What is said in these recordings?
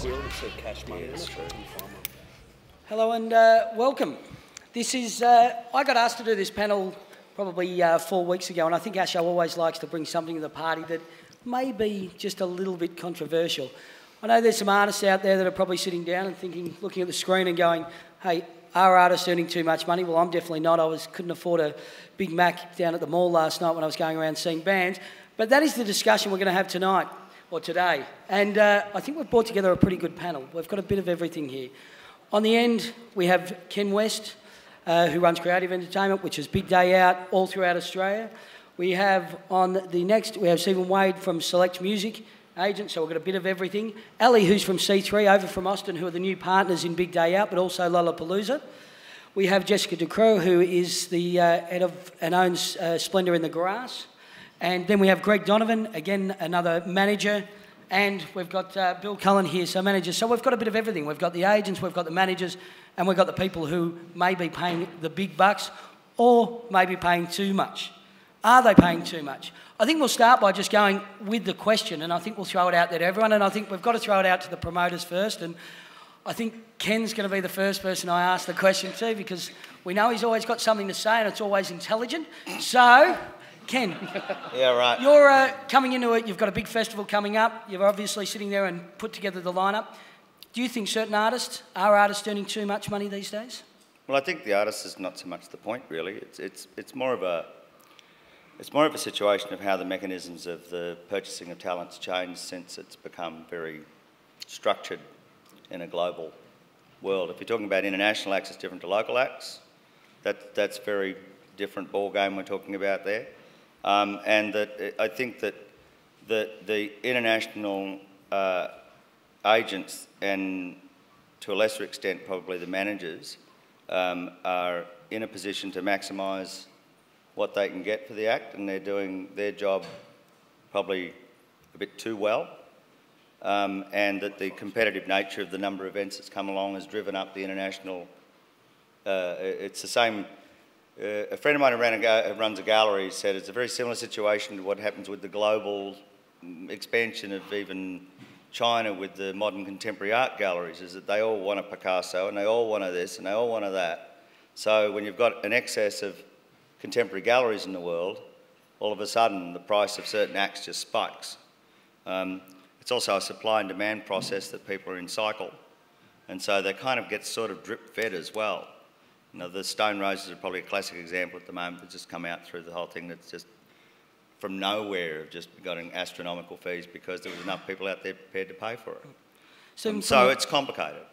cash money. That's true. Hello and welcome. This is, I got asked to do this panel probably 4 weeks ago, and I think our show always likes to bring something to the party that may be just a little bit controversial. I know there's some artists out there that are probably sitting down and thinking, looking at the screen and going, hey, are artists earning too much money? Well, I'm definitely not. Couldn't afford a Big Mac down at the mall last night when I was going around seeing bands. But that is the discussion we're going to have tonight, or today. And I think we've brought together a pretty good panel. We've got a bit of everything here. On the end, we have Ken West, who runs Creative Entertainment, which is Big Day Out all throughout Australia. We have on the next, we have Stephen Wade from Select Music Agent, so we've got a bit of everything. Ali, who's from C3, over from Austin, who are the new partners in Big Day Out, but also Lollapalooza. We have Jessica Ducrou, who is the head of and owns Splendour in the Grass. And then we have Gregg Donovan, again, another manager. And we've got Bill Cullen here, so managers. So we've got a bit of everything. We've got the agents, we've got the managers, and we've got the people who may be paying the big bucks or may be paying too much. Are they paying too much? I think we'll start by just going with the question, and I think we'll throw it out there to everyone, and I think we've got to throw it out to the promoters first, and I think Ken's going to be the first person I ask the question to, because we know he's always got something to say and it's always intelligent. So, Ken. Yeah, right. You're coming into it, you've got a big festival coming up, you're obviously sitting there and put together the lineup. Do you think certain artists, are artists earning too much money these days? Well, I think the artist is not so much the point, really. It's more of a situation of how the mechanisms of the purchasing of talent's changed since it's become very structured in a global world. If you're talking about international acts, it's different to local acts. That's a very different ball game we're talking about there. And that I think that the international agents, and to a lesser extent probably the managers, are in a position to maximise what they can get for the act, and they're doing their job probably a bit too well. And that the competitive nature of the number of events that's come along has driven up the international... it's the same... a friend of mine who runs a gallery said it's a very similar situation to what happens with the global expansion of even China with the modern contemporary art galleries, is that they all want a Picasso and they all want a this and they all want a that. So when you've got an excess of contemporary galleries in the world, all of a sudden the price of certain acts just spikes. It's also a supply and demand process that people are in cycle, and so they kind of get sort of drip fed as well. You know, the Stone Roses are probably a classic example at the moment that's just come out through the whole thing, that's just from nowhere have just gotten astronomical fees because there was enough people out there prepared to pay for it. So it's complicated.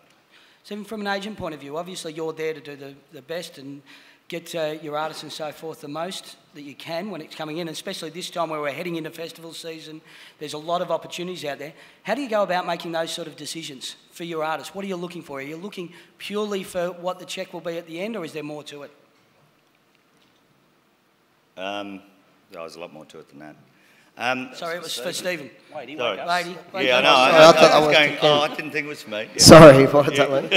So from an agent point of view, obviously you're there to do the best and get your artists and so forth the most that you can when it's coming in, especially this time where we're heading into festival season. There's a lot of opportunities out there. How do you go about making those sort of decisions for your artists? What are you looking for? Are you looking purely for what the check will be at the end, or is there more to it? There's a lot more to it than that. Sorry, it was for Stephen. Lady, Lady. Yeah, I know. I didn't think it was for me. Yeah. Sorry, what did that mean?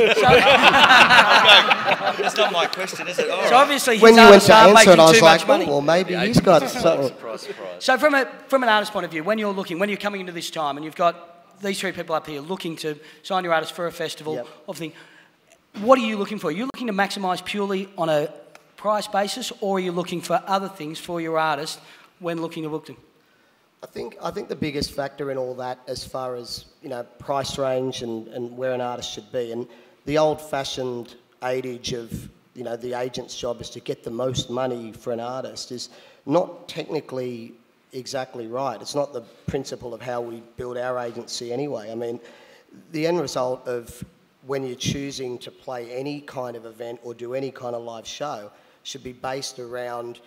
It's not my question, is it? All So right. obviously When his you went artists to are answer making it, I was too like, much money. well, maybe he's got something. Surprise. So from an artist point of view, when you're coming into this time and you've got these three people up here looking to sign your artist for a festival, Yep. what are you looking for? Are you looking to maximise purely on a price basis, or are you looking for other things for your artist when looking to book them? I think the biggest factor in all that, as far as, you know, price range and where an artist should be, and the old-fashioned adage of, you know, the agent's job is to get the most money for an artist, is not technically exactly right. It's not the principle of how we build our agency anyway. I mean, the end result of when you're choosing to play any kind of event or do any kind of live show should be based around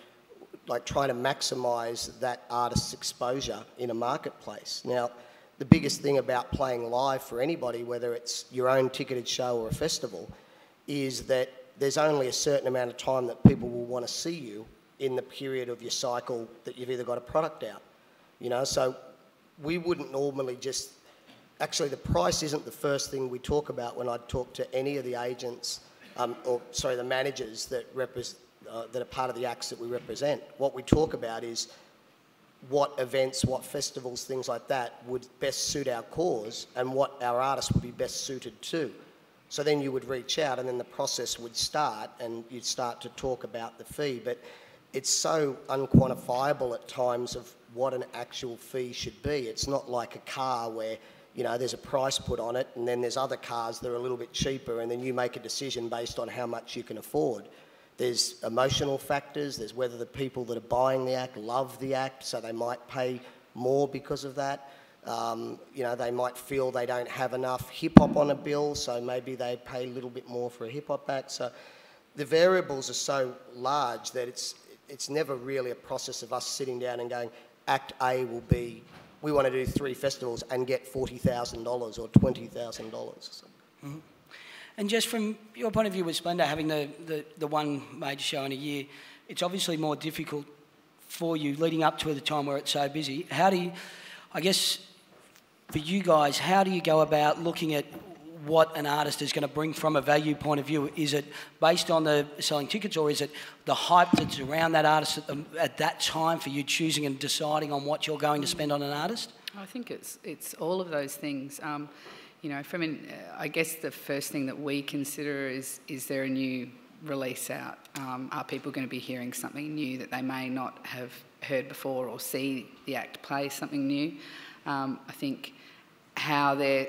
like trying to maximise that artist's exposure in a marketplace. Now, the biggest thing about playing live for anybody, whether it's your own ticketed show or a festival, is that there's only a certain amount of time that people will want to see you in the period of your cycle that you've either got a product out. You know, so we wouldn't normally just... Actually, the price isn't the first thing we talk about when I talk to any of the agents, the managers that are part of the acts that we represent. What we talk about is what events, what festivals, things like that would best suit our cause and what our artists would be best suited to. So then you would reach out and then the process would start and you'd start to talk about the fee. But it's so unquantifiable at times of what an actual fee should be. It's not like a car where, you know, there's a price put on it and then there's other cars that are a little bit cheaper and then you make a decision based on how much you can afford. There's emotional factors, there's whether the people that are buying the act love the act, so they might pay more because of that. You know, they might feel they don't have enough hip-hop on a bill, so maybe they pay a little bit more for a hip-hop act. So the variables are so large that it's never really a process of us sitting down and going, Act A will be, we want to do 3 festivals and get $40,000 or $20,000. Mm-hmm. And just from your point of view with Splendour, having the one major show in a year, it's obviously more difficult for you leading up to the time where it's so busy. How do you, I guess, for you guys, how do you go about looking at what an artist is going to bring from a value point of view? Is it based on the selling tickets, or is it the hype that's around that artist at that time for you choosing and deciding on what you're going to spend on an artist? I think it's all of those things. You know, I guess the first thing that we consider is there a new release out? Are people going to be hearing something new that they may not have heard before, or see the act play something new? I think how they're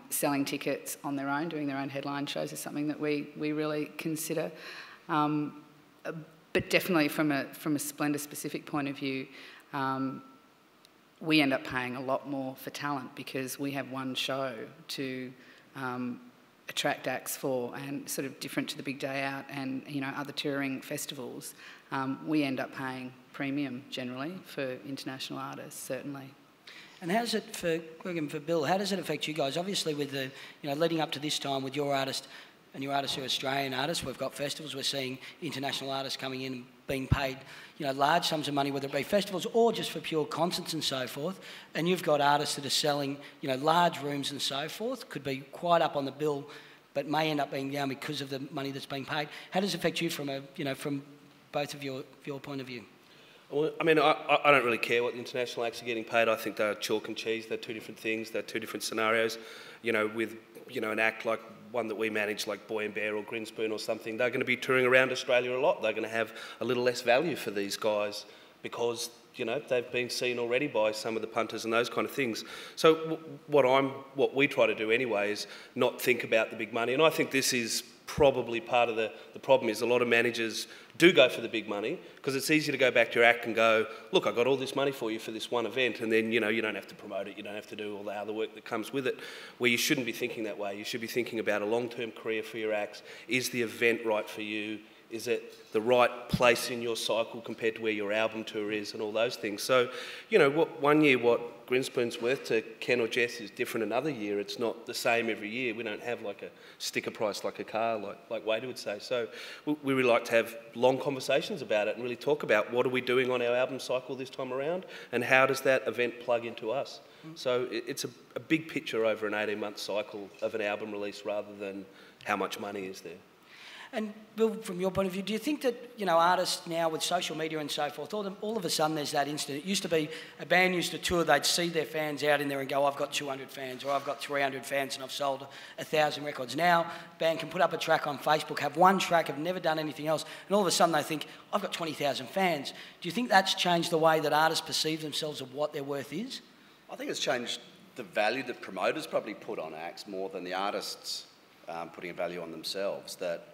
selling tickets on their own, doing their own headline shows, is something that we really consider. But definitely from a Splendour specific point of view, we end up paying a lot more for talent because we have one show to attract acts for, and sort of different to the Big Day Out and, you know, other touring festivals. We end up paying premium generally for international artists, certainly. And how's it for Gregg and for Bill? How does it affect you guys? Obviously, with the, you know, leading up to this time with your artist and your artists who are Australian artists, we've got festivals. We're seeing international artists coming in and being paid, you know, large sums of money, whether it be festivals or just for pure concerts and so forth. And you've got artists that are selling, you know, large rooms and so forth. Could be quite up on the bill, but may end up being down because of the money that's being paid. How does it affect you from a, you know, from both of your point of view? Well, I mean, I don't really care what the international acts are getting paid. I think they're chalk and cheese. They're 2 different things. They're 2 different scenarios. You know, with, you know, an act like one that we manage, like Boy and Bear or Grinspoon or something, they're going to be touring around Australia a lot. They're going to have a little less value for these guys because, you know, they've been seen already by some of the punters and those kind of things. So what we try to do anyway is not think about the big money. And I think this is probably part of the problem is a lot of managers do go for the big money because it's easy to go back to your act and go, look, I got all this money for you for this one event, and then, you know, you don't have to promote it, you don't have to do all the other work that comes with it, where you shouldn't be thinking that way. You should be thinking about a long-term career for your acts. Is the event right for you? Is it the right place in your cycle compared to where your album tour is and all those things? So, you know, one year what Grinspoon's worth to Ken or Jess is different another year. It's not the same every year. We don't have like a sticker price like a car, like Wade would say. So we really like to have long conversations about it and really talk about what are we doing on our album cycle this time around and how does that event plug into us? So it's a big picture over an 18-month cycle of an album release rather than how much money is there. And Bill, from your point of view, do you think that, you know, artists now with social media and so forth, all of a sudden there's that instant. It used to be a band used to tour, they'd see their fans out in there and go, I've got 200 fans or I've got 300 fans and I've sold 1,000 records. Now, a band can put up a track on Facebook, have one track, have never done anything else, and all of a sudden they think, I've got 20,000 fans. Do you think that's changed the way that artists perceive themselves of what their worth is? I think it's changed the value that promoters probably put on acts more than the artists putting a value on themselves. That,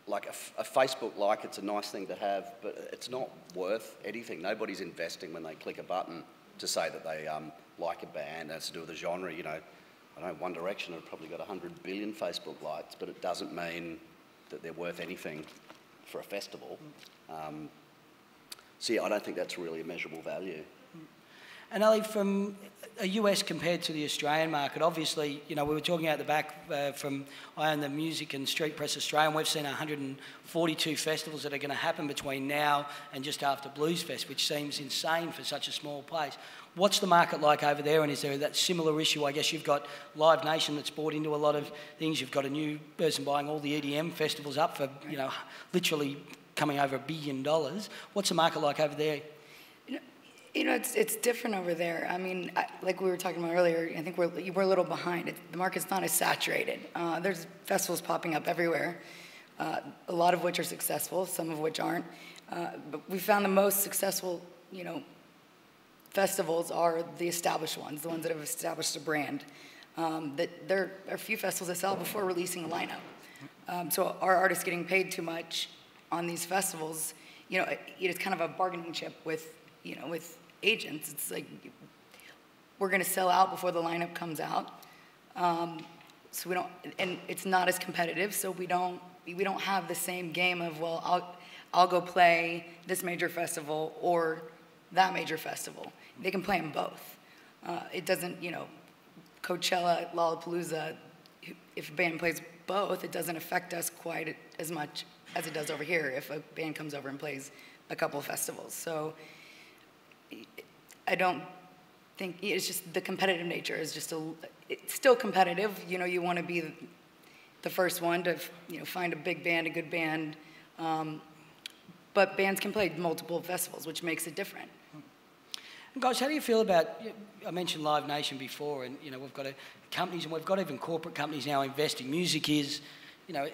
like a Facebook like, it's a nice thing to have, but it's not worth anything. Nobody's investing when they click a button to say that they like a band, and it's to do with the genre. You know, I don't know, One Direction have probably got 100 billion Facebook likes, but it doesn't mean that they're worth anything for a festival. So yeah, I don't think that's really a measurable value. And Ali, from a US compared to the Australian market, obviously, you know, we were talking out the back from I own the Music and Street Press Australia, and we've seen 142 festivals that are going to happen between now and just after Blues Fest, which seems insane for such a small place. What's the market like over there, and is there that similar issue? I guess you've got Live Nation that's bought into a lot of things. You've got a new person buying all the EDM festivals up for, you know, literally coming over $1 billion. What's the market like over there? You know, it's different over there. I mean, like we were talking about earlier, I think we're a little behind. The market's not as saturated. There's festivals popping up everywhere, a lot of which are successful, some of which aren't. But we found the most successful, you know, festivals are the established ones, the ones that have established a brand. That there are a few festivals that sell before releasing a lineup. So are artists getting paid too much on these festivals? You know, it's kind of a bargaining chip with, you know, with agents. It's like, we're going to sell out before the lineup comes out. So we don't, and it's not as competitive, so we don't have the same game of, well, I'll go play this major festival or that major festival. They can play them both. It doesn't, you know, Coachella, Lollapalooza, if a band plays both, it doesn't affect us quite as much as it does over here if a band comes over and plays a couple of festivals. So I don't think, it's just the competitive nature is just it's still competitive. You know, you want to be the first one to, you know, find a big band, a good band. But bands can play multiple festivals, which makes it different. Guys, how do you feel about, I mentioned Live Nation before, and, you know, we've got companies, and we've got even corporate companies now investing. Music is, you know,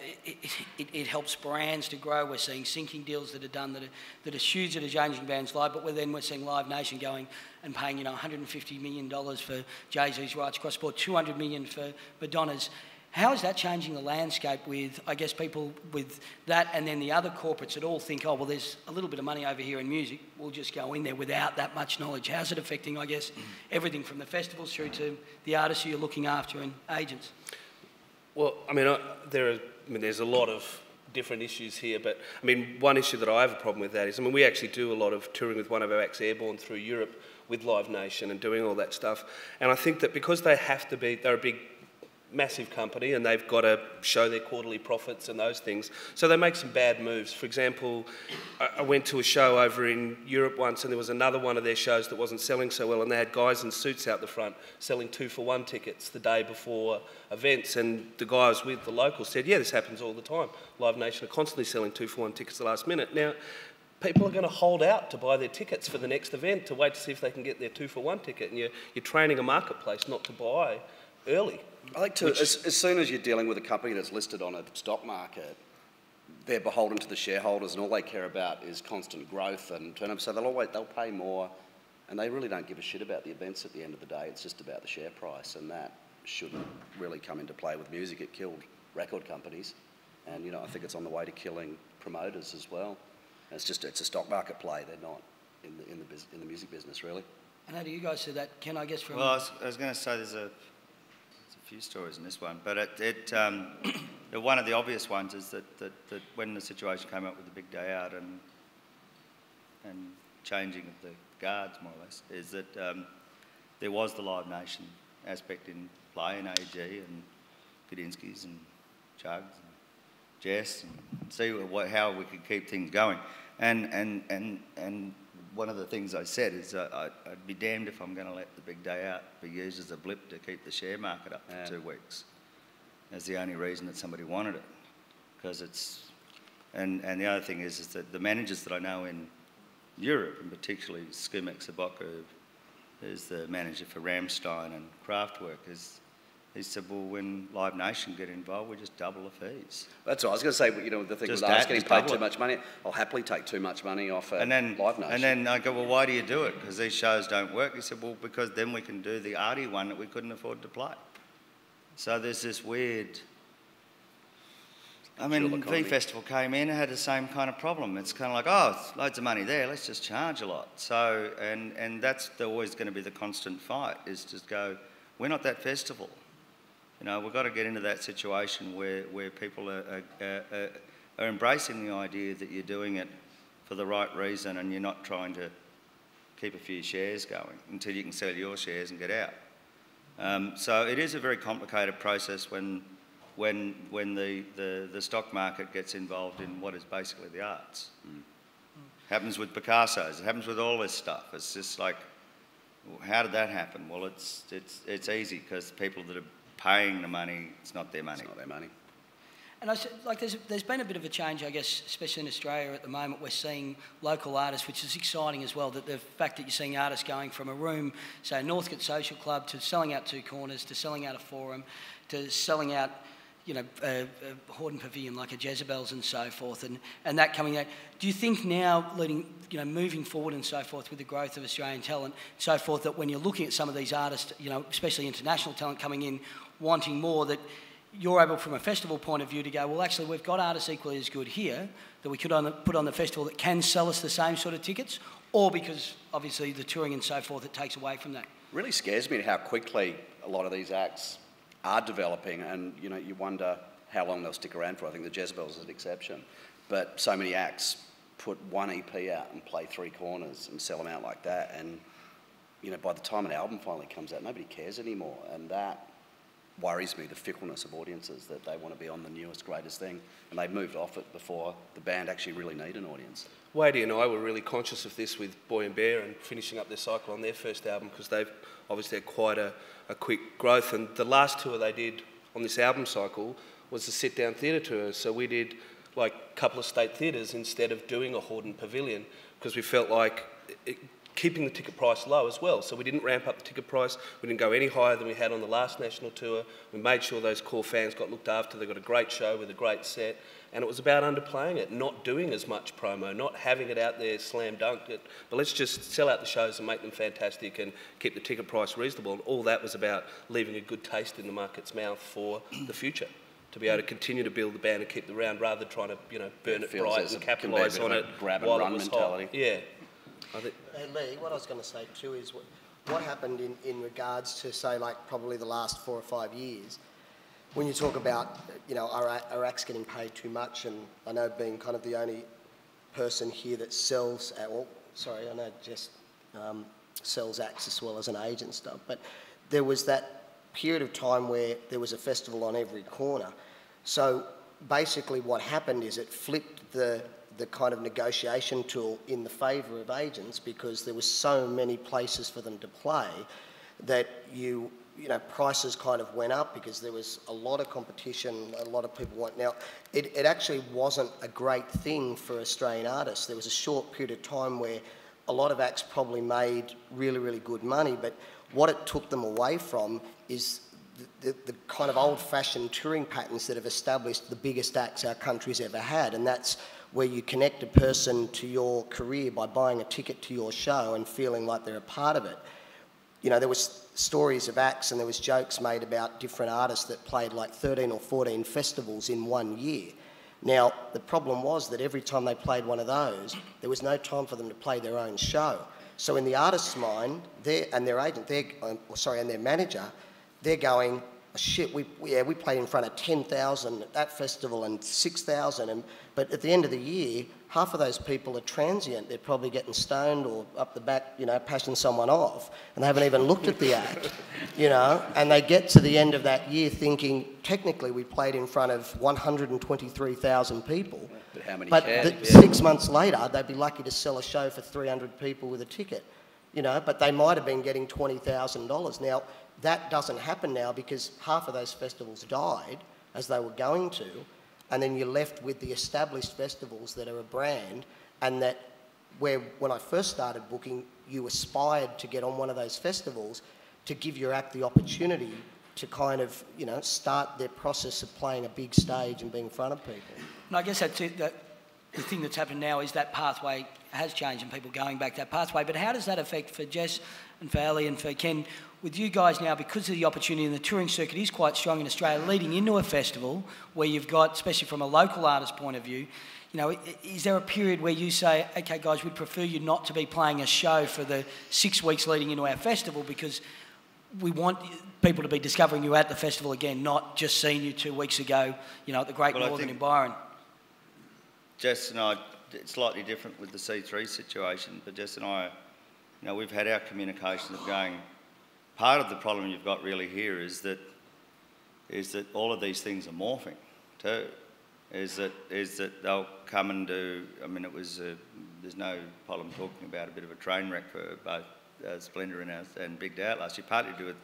it helps brands to grow. We're seeing syncing deals that are done that are huge, that are changing bands live, but we're seeing Live Nation going and paying, you know, $150 million for Jay-Z's rights across the board, $200 million for Madonna's. How is that changing the landscape with, I guess, people with that, and then the other corporates that all think, oh, well, there's a little bit of money over here in music, we'll just go in there without that much knowledge. How's it affecting, I guess, everything from the festivals through to the artists who you're looking after and agents? Well, I mean, there's a lot of different issues here, but I mean, one issue that I have a problem with that is, I mean, we actually do a lot of touring with one of our acts, Airborne, through Europe with Live Nation and doing all that stuff. And I think that because they have to be, they're a big, massive company and they've got to show their quarterly profits and those things. So they make some bad moves. For example, I went to a show over in Europe once and there was another one of their shows that wasn't selling so well, and they had guys in suits out the front selling 2-for-1 tickets the day before events, and the guy I was with, the local, said, yeah, this happens all the time. Live Nation are constantly selling 2-for-1 tickets at the last minute. Now, people are going to hold out to buy their tickets for the next event to wait to see if they can get their 2-for-1 ticket, and you're training a marketplace not to buy early. I think too, as soon as you're dealing with a company that's listed on a stock market, they're beholden to the shareholders, and all they care about is constant growth and turnover. So they'll pay more, and they really don't give a shit about the events at the end of the day. It's just about the share price, and that shouldn't really come into play with music. It killed record companies, and you know, I think it's on the way to killing promoters as well. And it's a stock market play. They're not in the music business really. And how do you guys see that, Ken? I guess from well, I was going to say there's a few stories in this one, but one of the obvious ones is that when the situation came up with the big day out and changing of the guards, more or less, is that there was the Live Nation aspect in play, and AG and Gudinski's and Chugs and Jess, and see how we could keep things going. And one of the things I said is I'd be damned if I'm going to let the big day out be used as a blip to keep the share market up for 2 weeks. That's the only reason that somebody wanted it, because it's. And the other thing is that the managers that I know in Europe, and particularly Skumek Sabaka, who's the manager for Rammstein and Kraftwerk, he said, well, when Live Nation get involved, we just double the fees. That's what I was going to say. You know, the thing with us getting paid too much money, I'll happily take too much money off Live Nation. And then I go, well, why do you do it? Because these shows don't work. He said, well, because then we can do the arty one that we couldn't afford to play. So there's this weird. I mean, V Festival came in and had the same kind of problem. It's kind of like, oh, it's loads of money there, let's just charge a lot. So, and that's always going to be the constant fight, is just go, we're not that festival. You know, we've got to get into that situation where people are embracing the idea that you're doing it for the right reason and you're not trying to keep a few shares going until you can sell your shares and get out. So it is a very complicated process when the stock market gets involved in what is basically the arts. Happens with Picasso's, it happens with all this stuff. It's just like, how did that happen? Well, it's easy because people that are paying the money, it's not their money. It's not their money. And I said, like, there's been a bit of a change, I guess, especially in Australia at the moment. We're seeing local artists, which is exciting as well, that the fact that you're seeing artists going from a room, say, Northcote Social Club, to selling out Two Corners, to selling out a Forum, to selling out, you know, a Horden Pavilion like a Jezebel's and so forth, and that coming out. Do you think now, moving forward and so forth with the growth of Australian talent, so forth, that when you're looking at some of these artists, you know, especially international talent coming in, wanting more, that you're able, from a festival point of view, to go, well, actually, we've got artists equally as good here that we could put on the festival that can sell us the same sort of tickets, or because, obviously, the touring and so forth, it takes away from that? Really scares me how quickly a lot of these acts are developing, and, you know, you wonder how long they'll stick around for. I think the Jezebels is an exception. But so many acts put one EP out and play Three Corners and sell them out like that, and, you know, by the time an album finally comes out, nobody cares anymore, and that worries me, the fickleness of audiences, that they want to be on the newest, greatest thing, and they've moved off it before the band actually really need an audience. Wadey and I were really conscious of this with Boy and Bear and finishing up their cycle on their first album, because they've obviously had quite a quick growth, and the last tour they did on this album cycle was the sit-down theatre tour. So we did like a couple of state theatres instead of doing a Horden Pavilion, because we felt like keeping the ticket price low as well. So we didn't ramp up the ticket price. We didn't go any higher than we had on the last national tour. We made sure those core fans got looked after. They got a great show with a great set. And it was about underplaying it, not doing as much promo, not having it out there slam dunked it. But let's just sell out the shows and make them fantastic and keep the ticket price reasonable. And all that was about leaving a good taste in the market's mouth for the future, to be able to continue to build the band and keep the round, rather than trying to, you know, burn it bright and capitalise on it grab and while run it was mentality. hot. Yeah. I think. Hey, Leigh, what I was going to say too is what happened in regards to, say, like probably the last 4 or 5 years, when you talk about, you know, our acts getting paid too much, and I know being kind of the only person here that sells, I know Jess sells acts as well as an agent and stuff, but there was that period of time where there was a festival on every corner. So basically what happened is it flipped the kind of negotiation tool in the favour of agents, because there was so many places for them to play that you know, prices kind of went up because there was a lot of competition, a lot of people want. Now, it actually wasn't a great thing for Australian artists. There was a short period of time where a lot of acts probably made really, really good money, but what it took them away from is the kind of old-fashioned touring patterns that have established the biggest acts our country's ever had, and that's where you connect a person to your career by buying a ticket to your show and feeling like they're a part of it. You know, there was stories of acts and there was jokes made about different artists that played like 13 or 14 festivals in 1 year. Now, the problem was that every time they played one of those, there was no time for them to play their own show. So in the artist's mind, and their agent, and their manager, they're going, shit, we played in front of 10,000 at that festival and 6,000, but at the end of the year, half of those people are transient. They're probably getting stoned or up the back, you know, passing someone off, and they haven't even looked at the act, you know, and they get to the end of that year thinking, technically we played in front of 123,000 people, but how many 6 months later, they'd be lucky to sell a show for 300 people with a ticket, you know, but they might have been getting $20,000. Now, that doesn't happen now because half of those festivals died as they were going to, and then you're left with the established festivals that are a brand, and that where when I first started booking, you aspired to get on one of those festivals to give your act the opportunity to kind of, you know, start their process of playing a big stage and being in front of people. And I guess that's it, that the thing that's happened now is that pathway has changed and people going back that pathway. But how does that affect for Jess and for Ellie and for Ken, with you guys now, because of the opportunity, and the touring circuit is quite strong in Australia, leading into a festival where you've got, especially from a local artist point of view, you know, is there a period where you say, okay, guys, we'd prefer you not to be playing a show for the 6 weeks leading into our festival because we want people to be discovering you at the festival again, not just seeing you 2 weeks ago, you know, at the Great Northern in Byron? Jess and I, it's slightly different with the C3 situation, but Jess and I, you know, we've had our communications of going, part of the problem you've got really here is that all of these things are morphing too. Is that they'll come and do, I mean, it was, there's no problem talking about a bit of a train wreck for both Splendour and Big Day Out last year, partly a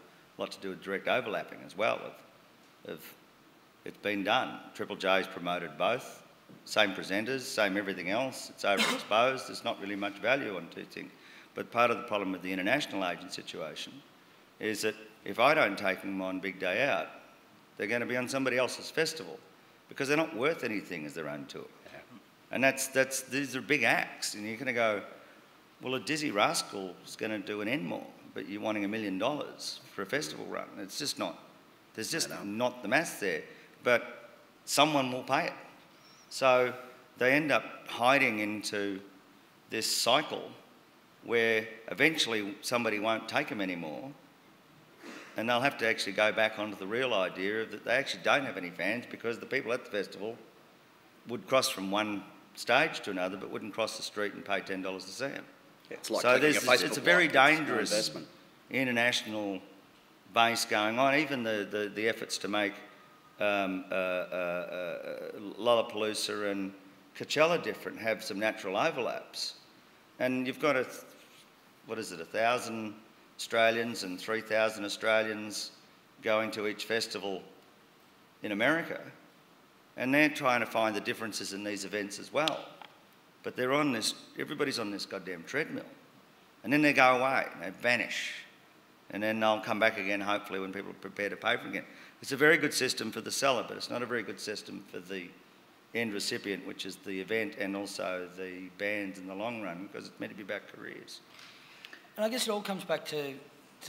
lot to do with direct overlapping as well of It's been done. Triple J's promoted both. Same presenters, same everything else. It's overexposed. There's not really much value on two things. But part of the problem with the international agent situation is that if I don't take them on Big Day Out, they're going to be on somebody else's festival because they're not worth anything as their own tour. Yeah. And these are big acts, and you're going to go, well, a Dizzy Rascal is going to do an Enmore, but you're wanting $1 million for a festival run. It's just not, there's just not the maths there. But someone will pay it. So they end up hiding into this cycle where eventually somebody won't take them anymore, and they'll have to actually go back onto the real idea that they actually don't have any fans because the people at the festival would cross from one stage to another but wouldn't cross the street and pay $10 to see them. Yeah, it's like so it's a very dangerous international base going on. Even the efforts to make Lollapalooza and Coachella different have some natural overlaps. And you've got 1,000 Australians and 3,000 Australians going to each festival in America, and they're trying to find the differences in these events as well. But they're on this, everybody's on this goddamn treadmill. And then they go away, and they vanish. And then they'll come back again, hopefully, when people are prepared to pay for it again. It's a very good system for the seller, but it's not a very good system for the end recipient, which is the event and also the bands in the long run, because it's meant to be about careers. And I guess it all comes back to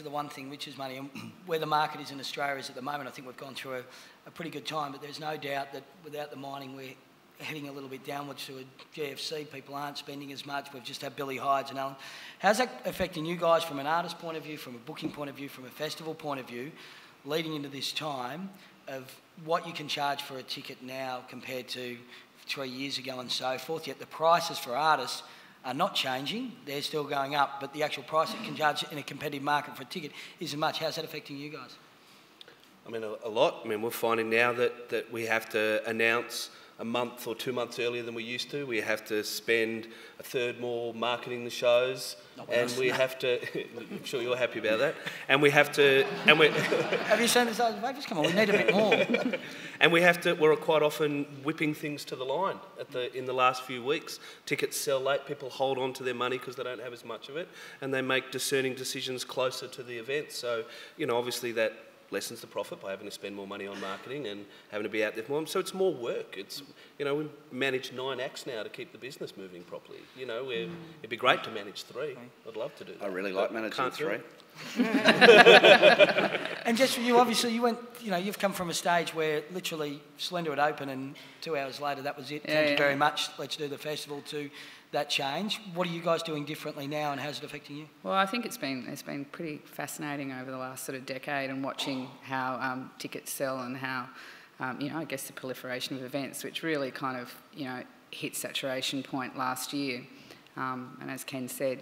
the one thing, which is money. And where the market is in Australia is at the moment, I think we've gone through a pretty good time, but there's no doubt that without the mining, we're heading a little bit downwards to a GFC. People aren't spending as much. We've just had Billy Hydes and Alan. How's that affecting you guys from an artist point of view, from a booking point of view, from a festival point of view, leading into this time of what you can charge for a ticket now compared to 3 years ago and so forth? Yet the prices for artists are not changing. They're still going up, but the actual price that you can charge in a competitive market for a ticket isn't much. How's that affecting you guys? I mean, a lot. I mean, we're finding now that we have to announce a month or 2 months earlier than we used to. We have to spend a third more marketing the shows, and we have to. I'm sure you're happy about that. And we have to. And we have you seen the size of papers? Come on, we need a bit more. And we have to. We're quite often whipping things to the line in the last few weeks. Tickets sell late. People hold on to their money because they don't have as much of it, and they make discerning decisions closer to the event. So obviously that lessens the profit by having to spend more money on marketing and having to be out there more. So it's more work. It's we manage 9 acts now to keep the business moving properly. It'd be great to manage 3. I'd love to do that. I really like managing 3. And just for you, obviously, you've come from a stage where literally Slender would open and 2 hours later that was it. Thank you very much. Let's do the festival. To that change. What are you guys doing differently now, and how's it affecting you? Well, I think it's been pretty fascinating over the last sort of decade, and watching how tickets sell and how I guess the proliferation of events, which really kind of hit saturation point last year. And as Ken said,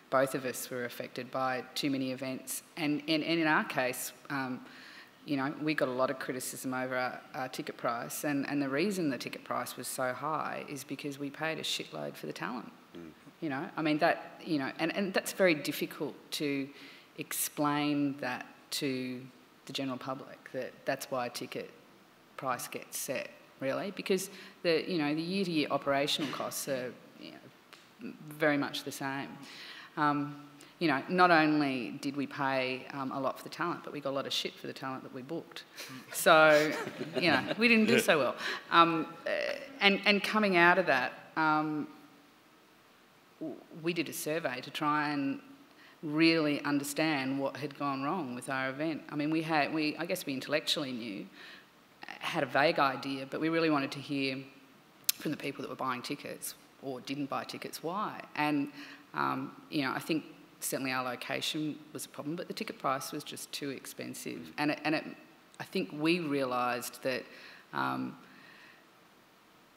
both of us were affected by too many events, and in our case, we got a lot of criticism over our ticket price, and the reason the ticket price was so high is because we paid a shitload for the talent. I mean that, and that's very difficult to explain that to the general public, that's why a ticket price gets set, really, because the year-to-year operational costs are very much the same. Not only did we pay a lot for the talent, but we got a lot of shit for the talent that we booked. So, we didn't do so well. And coming out of that, we did a survey to try and really understand what had gone wrong with our event. I mean, I guess we intellectually knew, had a vague idea, but we really wanted to hear from the people that were buying tickets or didn't buy tickets why. And, I think certainly our location was a problem, but the ticket price was just too expensive. And I think we realised that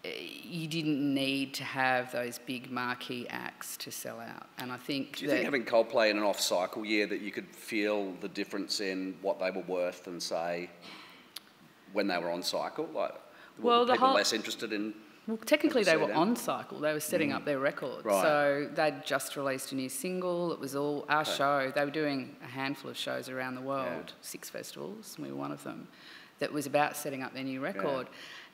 you didn't need to have those big marquee acts to sell out. And I think Do you think having Coldplay in an off-cycle year that you could feel the difference in what they were worth than, say, when they were on cycle? Like, were people less interested in... Well, technically they were on cycle. They were setting up their records. Right. So they'd just released a new single. It was all our show. They were doing a handful of shows around the world, 6 festivals, and we were one of them. that was about setting up their new record.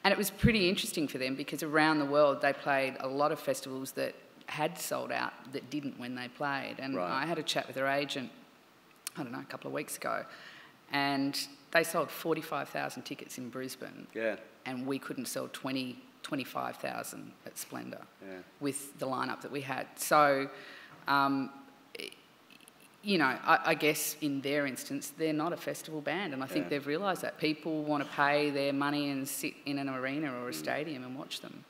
And it was pretty interesting for them because around the world they played a lot of festivals that had sold out that didn't when they played. And I had a chat with their agent, I don't know, a couple of weeks ago, and they sold 45,000 tickets in Brisbane. Yeah. And we couldn't sell 25,000 at Splendour with the lineup that we had. So, you know, I guess in their instance, they're not a festival band, and I think they've realised that. People want to pay their money and sit in an arena or a stadium and watch them.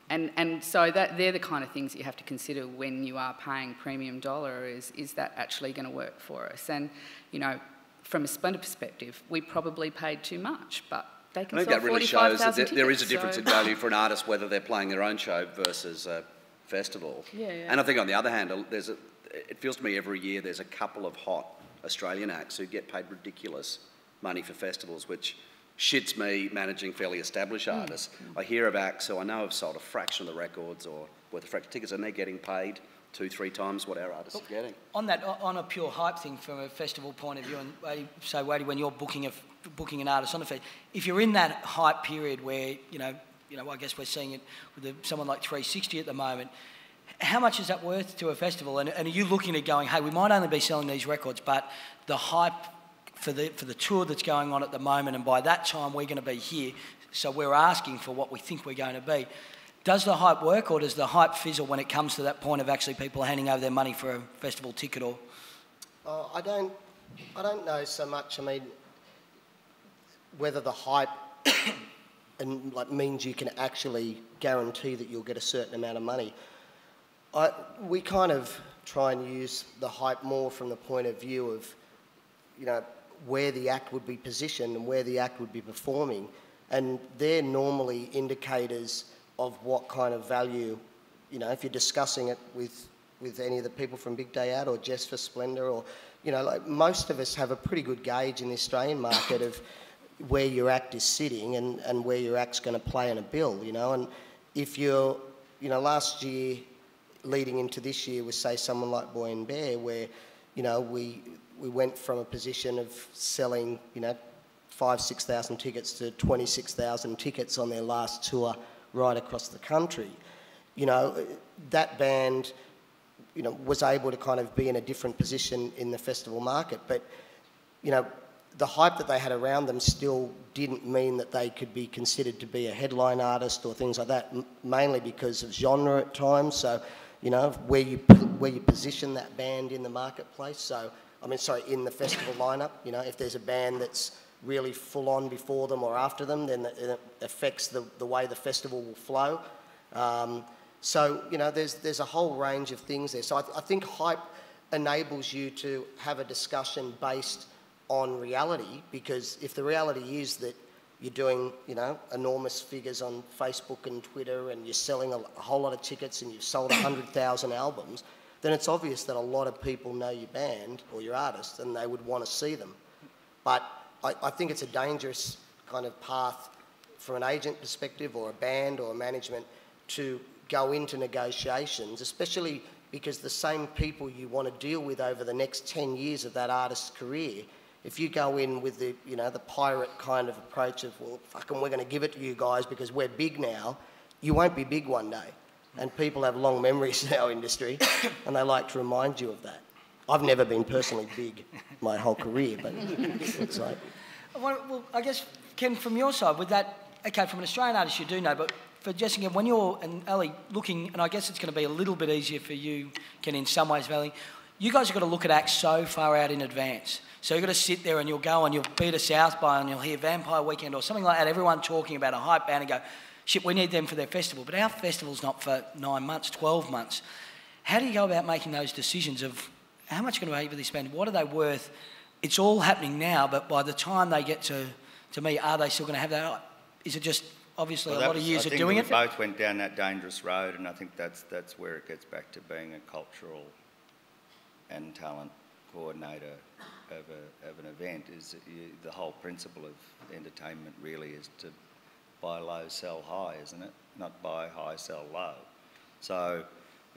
And so they're the kind of things that you have to consider when you are paying premium dollar, is that actually going to work for us? And, you know, from a Splendour perspective, we probably paid too much, but they can sell 45,000 tickets. I think that really shows that there is a difference in value for an artist, whether they're playing their own show versus a festival. And I think on the other hand, it feels to me every year there's a couple of hot Australian acts who get paid ridiculous money for festivals, which shits me managing fairly established artists. I hear of acts who I know have sold a fraction of the records or worth a fraction of tickets, and they're getting paid 2-3 times what our artists are getting. On a pure hype thing from a festival point of view, and Wadey, when you're booking an artist on a festival, if you're in that hype period where, you know, I guess we're seeing it with someone like 360 at the moment, how much is that worth to a festival? And are you looking at going, hey, we might only be selling these records, but the hype for the tour that's going on at the moment, and by that time we're going to be here, so we're asking for what we think we're going to be. Does the hype work, or does the hype fizzle when it comes to that point of actually people handing over their money for a festival ticket? Or I don't know so much. I mean, whether the hype and means you can actually guarantee that you'll get a certain amount of money. We kind of try and use the hype more from the point of view of, you know, where the act would be positioned and where the act would be performing, and they're normally indicators of what kind of value, you know, if you're discussing it with any of the people from Big Day Out or Jess for Splendour, or, you know, like most of us have a pretty good gauge in the Australian market of where your act is sitting and where your act's going to play in a bill, you know. And if you're, you know, last year leading into this year with, say, someone like Boy and Bear, where, you know, we went from a position of selling, you know, 5,000-6,000 tickets to 26,000 tickets on their last tour right across the country. You know, that band, you know, was able to kind of be in a different position in the festival market, but, you know, the hype that they had around them still didn't mean that they could be considered to be a headline artist or things like that, mainly because of genre at times. So, you know, where you position that band in the marketplace. So, I mean, sorry, in the festival lineup, you know, if there's a band that's really full on before them or after them, then it affects the way the festival will flow. So, you know, there's a whole range of things there. So I think hype enables you to have a discussion based on reality, because if the reality is that you're doing, you know, enormous figures on Facebook and Twitter and you're selling a whole lot of tickets and you've sold 100,000 albums, then it's obvious that a lot of people know your band or your artist and they would want to see them. But I think it's a dangerous kind of path from an agent perspective or a band or a management to go into negotiations, especially because the same people you want to deal with over the next 10 years of that artist's career, if you go in with the, you know, the pirate kind of approach of, well, fucking, we're going to give it to you guys because we're big now, you won't be big one day. And people have long memories in our industry and they like to remind you of that. I've never been personally big my whole career, but it's like... Well, I guess, Ken, from your side, with that, okay, from an Australian artist you do know, but for Jessica, when you're, and Ali, looking, and I guess it's going to be a little bit easier for you, Ken, in some ways, Valley, you guys have got to look at acts so far out in advance. So you've got to sit there and you'll go and you'll be to South by and you'll hear Vampire Weekend or something like that, everyone talking about a hype band and go, shit, we need them for their festival. But our festival's not for 9 months, 12 months. How do you go about making those decisions of how much are you going to be able to spend? What are they worth? It's all happening now, but by the time they get to me, are they still going to have that? Is it just obviously a lot of years of doing it? We both went down that dangerous road, and I think that's where it gets back to being a cultural and talent coordinator of an event. Is the whole principle of entertainment really is to buy low, sell high, isn't it? Not buy high, sell low. So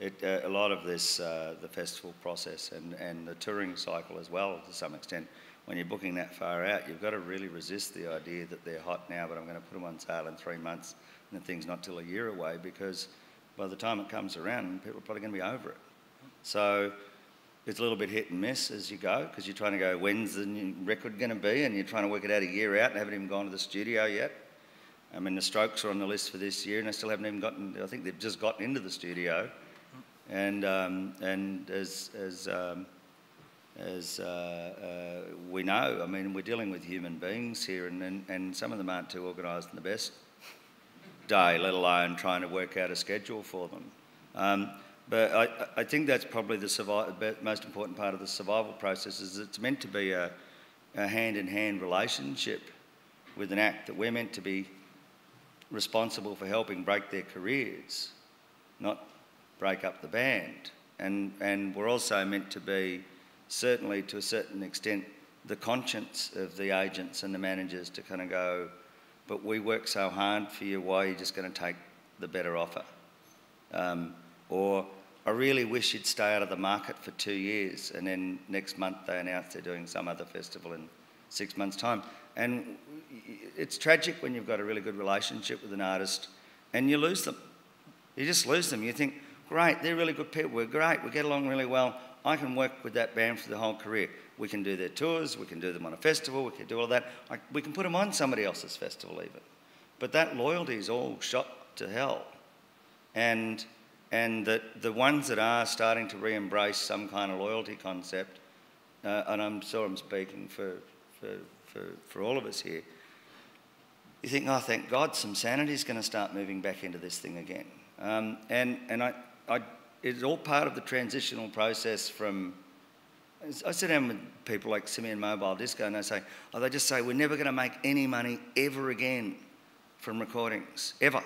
a lot of this, the festival process and the touring cycle as well, to some extent, when you're booking that far out, you've got to really resist the idea that they're hot now, but I'm going to put them on sale in 3 months, and the thing's not till a year away, because by the time it comes around, people are probably going to be over it. So it's a little bit hit and miss as you go, because you're trying to go, when's the new record going to be, and you're trying to work it out a year out and haven't even gone to the studio yet. I mean, the Strokes are on the list for this year, and they still haven't even gotten, I think they've just gotten into the studio. And as we know, I mean, we're dealing with human beings here, and some of them aren't too organised in the best day, let alone trying to work out a schedule for them. But I think that's probably the most important part of the survival process, is it's meant to be a hand-in-hand relationship with an act, that we're meant to be responsible for helping break their careers, not break up the band. And we're also meant to be, certainly to a certain extent, the conscience of the agents and the managers to kind of go, but we work so hard for you, why are you just going to take the better offer? Or I really wish you'd stay out of the market for 2 years, and then next month they announce they're doing some other festival in 6 months' time. And it's tragic when you've got a really good relationship with an artist and you lose them. You just lose them. You think, great, they're really good people, we're great, we get along really well, I can work with that band for the whole career. We can do their tours, we can do them on a festival, we can do all that. We can put them on somebody else's festival even. But that loyalty is all shot to hell. And the ones that are starting to re-embrace some kind of loyalty concept, and I'm sure I'm speaking for all of us here, you think, oh, thank God, some sanity is going to start moving back into this thing again. It's all part of the transitional process from... I sit down with people like Simeon Mobile Disco, and they just say, we're never going to make any money ever again from recordings, ever.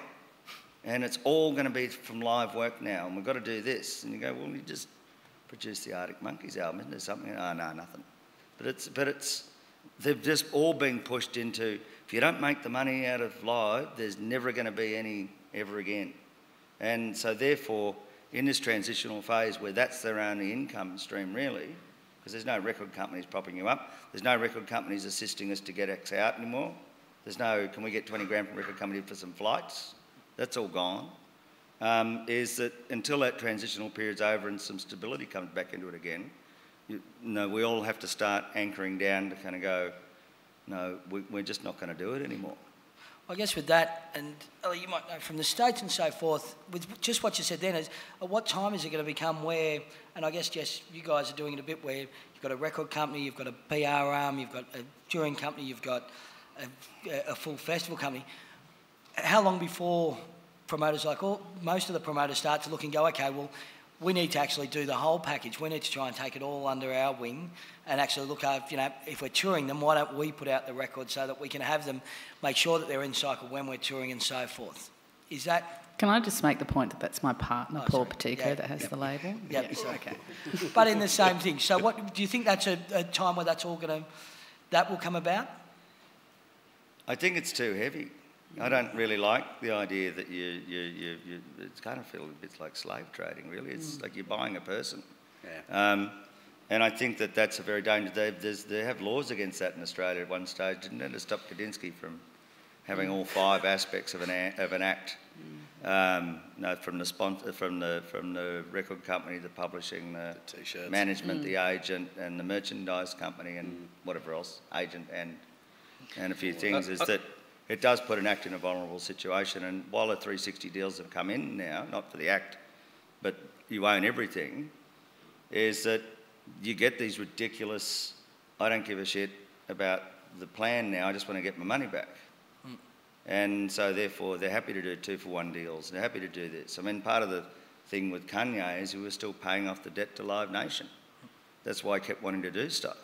And it's all going to be from live work now, and we've got to do this. And you go, well, you just produced the Arctic Monkeys album, isn't there something? Oh, no, nothing. But they've just all been pushed into, if you don't make the money out of live, there's never going to be any ever again. And so therefore, in this transitional phase where that's their only income stream really, because there's no record companies propping you up, there's no record companies assisting us to get X out anymore, there's no, can we get 20 grand from a record company for some flights? That's all gone. Is that until that transitional period's over and some stability comes back into it again, we all have to start anchoring down to kind of go, no, we're just not going to do it anymore. I guess with that, and you might know from the States and so forth, with just what you said then, is at what time is it going to become where, and I guess, Jess, you guys are doing it a bit where you've got a record company, you've got a PR arm, you've got a touring company, you've got a full festival company. How long before promoters, most of the promoters start to look and go, okay, well, we need to actually do the whole package. We need to try and take it all under our wing and actually look after, if we're touring them, why don't we put out the record so that we can have them, make sure that they're in cycle when we're touring and so forth. Is that... Can I just make the point that that's my partner, Paul Petico, that has the label? Yep. Yeah, okay. But in the same thing. So what do you think that's a time where that will come about? I think it's too heavy. I don't really like the idea that it's kind of feel a bit like slave trading, really. It's like you're buying a person. Yeah. And I think that that's a very dangerous... They have laws against that in Australia at one stage, didn't it, to stop Kandinsky from having all 5 aspects of an act. From the sponsor, from the record company, the publishing, the t-shirts, management, the agent, and the merchandise company, and whatever else, agent and a few things, is that it does put an act in a vulnerable situation. And while the 360 deals have come in now, not for the act, but you own everything, is that you get these ridiculous, I don't give a shit about the plan now, I just want to get my money back. And so therefore they're happy to do 2-for-1 deals, they're happy to do this. I mean, part of the thing with Kanye is he was still paying off the debt to Live Nation. That's why he kept wanting to do stuff.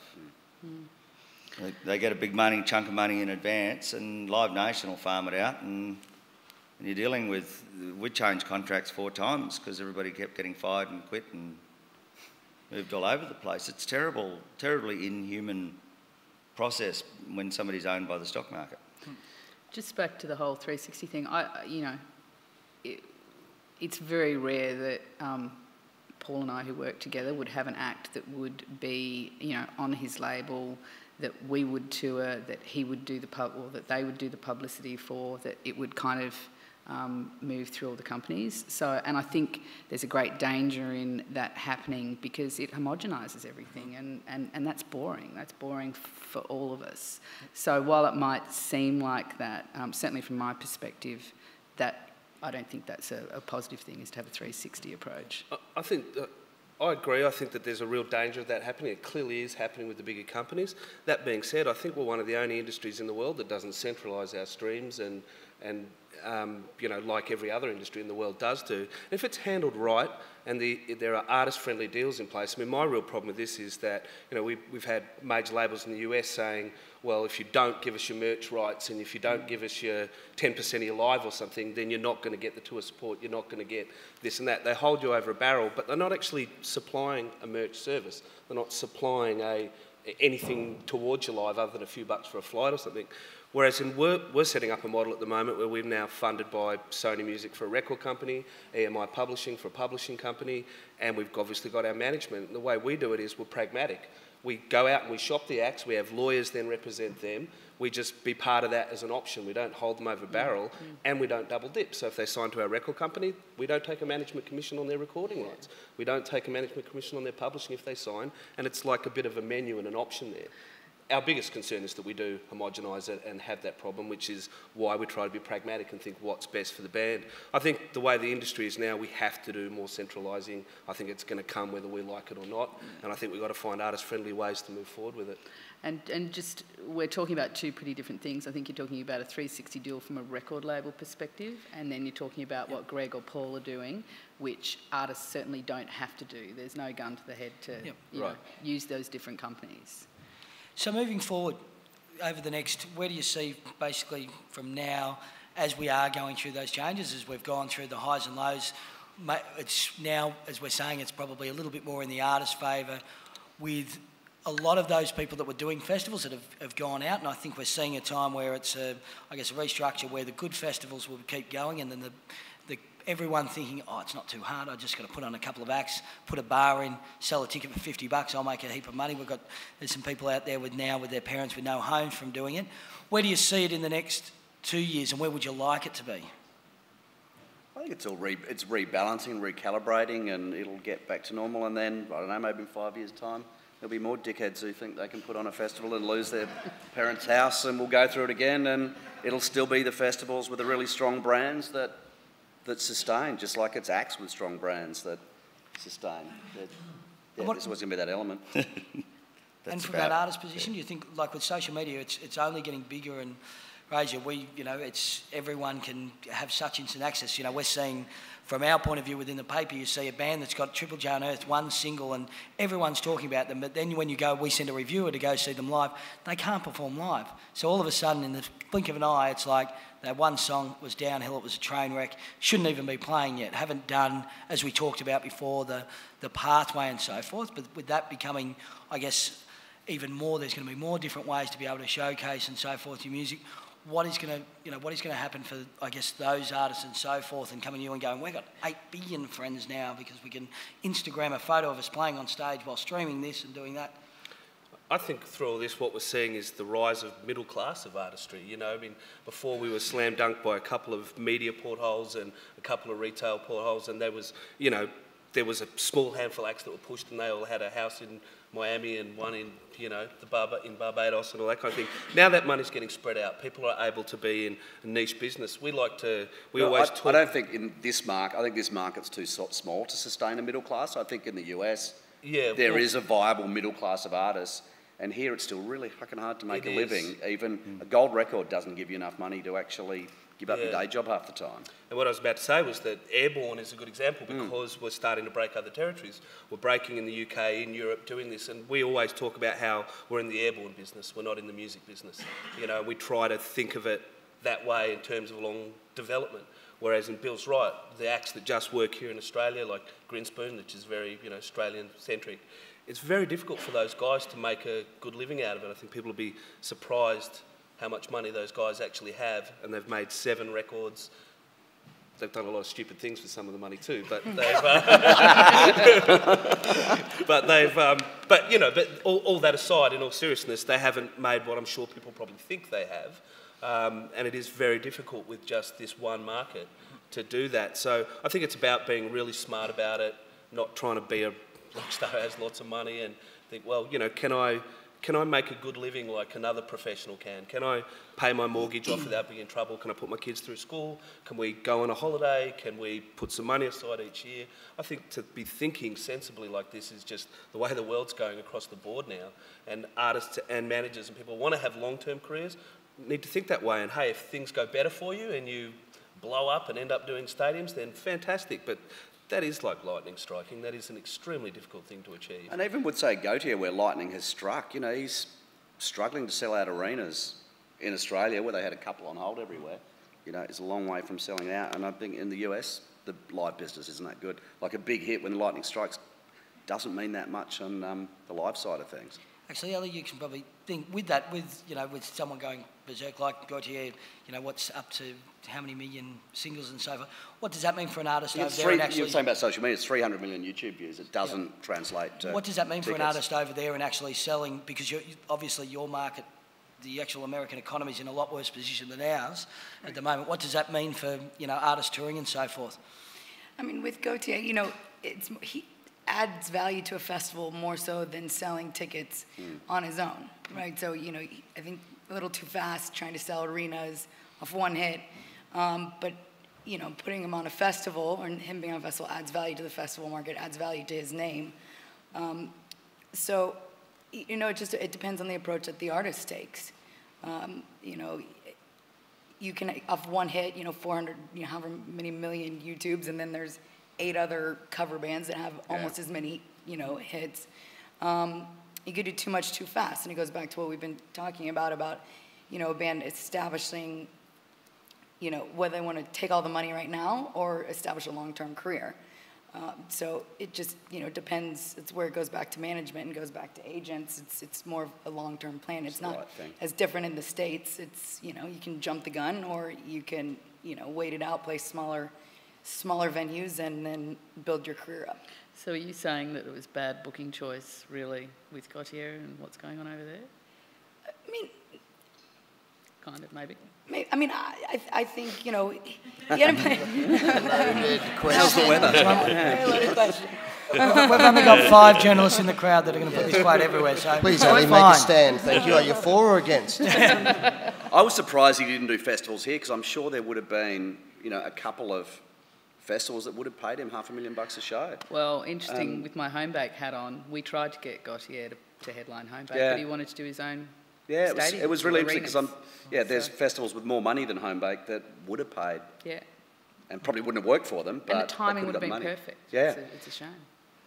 They get a big chunk of money in advance, and Live Nation will farm it out, and you're dealing with... We changed contracts 4 times because everybody kept getting fired and quit and moved all over the place. It's terribly inhuman process when somebody's owned by the stock market. Just back to the whole 360 thing, it's very rare that Paul and I who work together would have an act that would be, you know, on his label, that we would tour, that he would do or that they would do the publicity for, that it would kind of move through all the companies. So, and I think there's a great danger in that happening because it homogenises everything, and that's boring. That's boring for all of us. So while it might seem like that, certainly from my perspective, that I don't think that's a positive thing, is to have a 360 approach. I think... I agree. I think that there's a real danger of that happening. It clearly is happening with the bigger companies. That being said, I think we're one of the only industries in the world that doesn't centralise our streams and you know, like every other industry in the world does do. If it's handled right and there are artist-friendly deals in place, I mean, my real problem with this is that, you know, we've had major labels in the US saying, well, if you don't give us your merch rights and if you don't give us your 10% of your live or something, then you're not going to get the tour support, you're not going to get this and that. They hold you over a barrel, but they're not actually supplying a merch service. They're not supplying anything towards your live other than a few bucks for a flight or something. Whereas we're setting up a model at the moment where we're now funded by Sony Music for a record company, EMI Publishing for a publishing company, and we've obviously got our management. And the way we do it is we're pragmatic. We go out and we shop the acts, we have lawyers then represent them, we just be part of that as an option. We don't hold them over barrel and we don't double dip. So if they sign to our record company, we don't take a management commission on their recording rights. We don't take a management commission on their publishing if they sign, and it's like a bit of a menu and an option there. Our biggest concern is that we do homogenise it and have that problem, which is why we try to be pragmatic and think what's best for the band. I think the way the industry is now, we have to do more centralising. I think it's going to come whether we like it or not, and I think we've got to find artist-friendly ways to move forward with it. And just, we're talking about two pretty different things. I think you're talking about a 360 deal from a record label perspective, and then you're talking about what Gregg or Paul are doing, which artists certainly don't have to do. There's no gun to the head to you know, use those different companies. So moving forward, over the next, where do you see basically from now, as we are going through those changes, as we've gone through the highs and lows, it's now, as we're saying, it's probably a little bit more in the artist's favour, with a lot of those people that were doing festivals that have gone out, and I think we're seeing a time where it's, I guess, a restructure where the good festivals will keep going, and then everyone thinking, oh, it's not too hard, I just got to put on a couple of acts, put a bar in, sell a ticket for $50, I'll make a heap of money. There's some people out there with their parents with no homes from doing it. Where do you see it in the next 2 years, and where would you like it to be? I think it's it's rebalancing, recalibrating, and it'll get back to normal, and then, I don't know, maybe in 5 years' time, there'll be more dickheads who think they can put on a festival and lose their parents' house, and we'll go through it again, and it'll still be the festivals with the really strong brands that sustain, just like it's acts with strong brands that sustain. There's always going to be that element. And from that artist position, do you think, like with social media, it's only getting bigger and crazier? You know, everyone can have such instant access. You know, we're seeing, from our point of view within the paper, you see a band that's got Triple J Unearthed, one single, and everyone's talking about them. But then when you go, we send a reviewer to go see them live, they can't perform live. So all of a sudden, in the blink of an eye, it's like that one song was downhill, it was a train wreck, shouldn't even be playing yet. Haven't done, as we talked about before, the pathway and so forth. But with that becoming, I guess, even more, there's going to be more different ways to be able to showcase and so forth your music. What is going to happen for, I guess, those artists and so forth, and coming to you and going, we've got 8 billion friends now because we can Instagram a photo of us playing on stage while streaming this and doing that? I think through all this, what we're seeing is the rise of middle class of artistry. You know, I mean, before we were slam dunked by a couple of media portholes and a couple of retail portholes, and there was, you know, there was a small handful of acts that were pushed, and they all had a house in Miami and one in, you know, in Barbados and all that kind of thing. Now that money's getting spread out. People are able to be in a niche business. We always talk... I don't think in this market, I think this market's too small to sustain a middle class. I think in the US, there is a viable middle class of artists. And here it's still really fucking hard to make a living. Even a gold record doesn't give you enough money to actually give up your day job half the time. And what I was about to say was that Airborne is a good example because we're starting to break other territories. We're breaking in the UK, in Europe, doing this. And we always talk about how we're in the airborne business. We're not in the music business. You know, we try to think of it that way in terms of long development. Whereas in Bill's right, the acts that just work here in Australia, like Grinspoon, which is very, you know, Australian-centric, it's very difficult for those guys to make a good living out of it. I think people will be surprised how much money those guys actually have, and they've made 7 records, they've done a lot of stupid things with some of the money too, but they've, but all that aside, in all seriousness, they haven't made what I'm sure people probably think they have, and it is very difficult with just this one market to do that. So I think it's about being really smart about it, not trying to be a rock star who has lots of money and think, well, can I make a good living like another professional can? Can I pay my mortgage off without being in trouble? Can I put my kids through school? Can we go on a holiday? Can we put some money aside each year? I think to be thinking sensibly like this is just the way the world's going across the board now. And artists and managers and people want to have long-term careers need to think that way. And hey, if things go better for you and you blow up and end up doing stadiums, then fantastic. But that is like lightning striking. That is an extremely difficult thing to achieve. And even would say Gautier, where lightning has struck, he's struggling to sell out arenas in Australia, where they had a couple on hold everywhere. It's a long way from selling out. And I think in the US, the live business isn't that good. Like a big hit when the lightning strikes doesn't mean that much on the live side of things. Actually, Ellie, you can probably think with that, with someone going berserk like Gautier, what's up to how many million singles and so forth. What does that mean for an artist over there? And actually, you were saying about social media, it's 300 million YouTube views. It doesn't translate to what does that mean tickets. for an artist over there and actually selling? Because obviously your market, the actual American economy is in a lot worse position than ours at the moment. What does that mean for artists touring and so forth? I mean, with Gautier, he adds value to a festival more so than selling tickets on his own, right? So, I think a little too fast trying to sell arenas off one hit, but, putting him on a festival or him being on a festival adds value to the festival market, adds value to his name. So, it depends on the approach that the artist takes. You can, off one hit, 400, however many million YouTubes, and then there's 8 other cover bands that have almost as many, hits. You could do too much too fast, and it goes back to what we've been talking about, a band establishing, whether they want to take all the money right now or establish a long-term career. So it just, depends. It's where it goes back to management and goes back to agents. It's more of a long-term plan. It's not as different in the States. It's, you can jump the gun or you can, wait it out, play smaller venues and then build your career up. So are you saying that it was bad booking choice, really, with Gautier and what's going on over there? I mean... Kind of, maybe. I mean, I think, you gotta play... How's the weather? We've only got 5 journalists in the crowd that are going to put this quote everywhere, so... Please, Ali, make a stand. Thank you. Are you for or against? I was surprised he didn't do festivals here, because I'm sure there would have been, a couple of festivals that would have paid him $500,000 a show. Well, interesting, with my Homebake hat on, we tried to get Gautier to headline Homebake, but he wanted to do his own it was really interesting, because there's festivals with more money than Homebake that would have paid. Yeah. And probably wouldn't have worked for them, but and the timing would have been perfect. Yeah. It's a shame.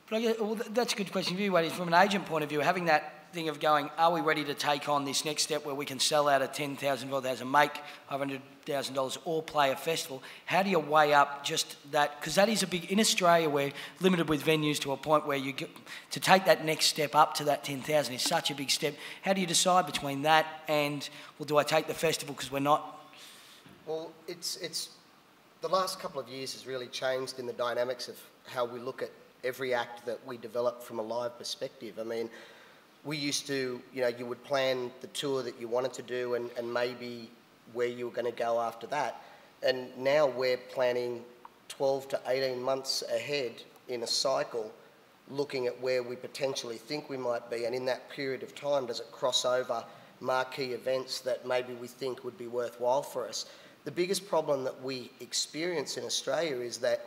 But that's a good question for you, Wadey. From an agent point of view, having that thing of going, are we ready to take on this next step where we can sell out a $10,000 and make $500,000 or play a festival? How do you weigh up just that? Because that is a big... In Australia, we're limited with venues to a point where you get... To take that next step up to that 10,000 is such a big step. How do you decide between that and, well, do I take the festival because we're not... Well, it's... The last couple of years has really changed in the dynamics of how we look at every act that we develop from a live perspective. I mean, we used to, you would plan the tour that you wanted to do and maybe where you were going to go after that. And now we're planning 12 to 18 months ahead in a cycle, looking at where we potentially think we might be. And in that period of time, does it cross over marquee events that maybe we think would be worthwhile for us? The biggest problem that we experience in Australia is that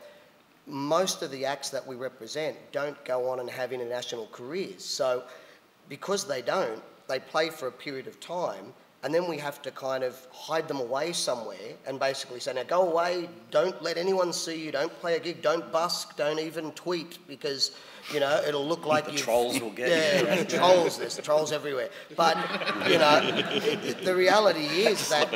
most of the acts that we represent don't go on and have international careers. So because they don't, they play for a period of time, and then we have to kind of hide them away somewhere and basically say, now go away, don't let anyone see you, don't play a gig, don't busk, don't even tweet, because, it'll look like the trolls will get you. Yeah, there's trolls everywhere. But, the reality is that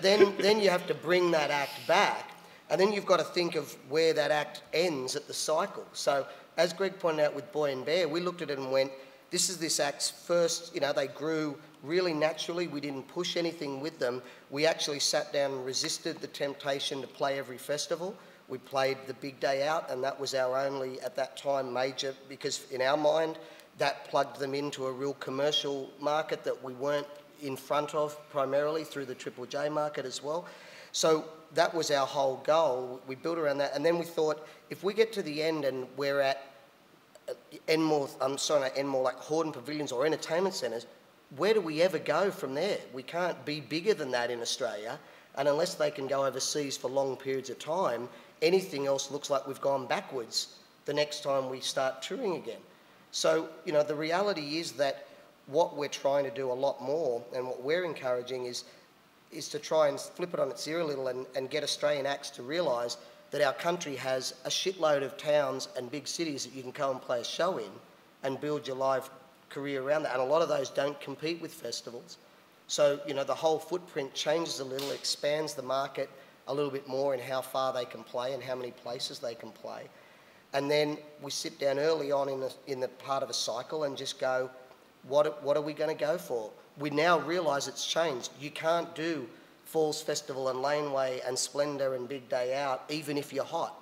then you have to bring that act back. And then you've got to think of where that act ends at the cycle. So, as Gregg pointed out with Boy and Bear, we looked at it and went, this is this act's first, they grew really naturally. We didn't push anything with them. We actually sat down and resisted the temptation to play every festival. We played the Big Day Out, and that was our only, at that time, major, because in our mind, that plugged them into a real commercial market that we weren't in front of primarily through the Triple J market as well. So that was our whole goal. We built around that, and then we thought, if we get to the end and we're at Enmore, like Hordern Pavilions or entertainment centres, where do we ever go from there? We can't be bigger than that in Australia, and unless they can go overseas for long periods of time, anything else looks like we've gone backwards the next time we start touring again. So, you know, the reality is that what we're trying to do a lot more, and what we're encouraging is to try and flip it on its ear a little and get Australian acts to realise that our country has a shitload of towns and big cities that you can go and play a show in and build your live career around that. And a lot of those don't compete with festivals. So, you know, the whole footprint changes a little, expands the market a little bit more in how far they can play and how many places they can play. And then we sit down early on in the part of a cycle and just go, what are we going to go for? We now realise it's changed. You can't do Falls Festival and Laneway and Splendour and Big Day Out even if you're hot,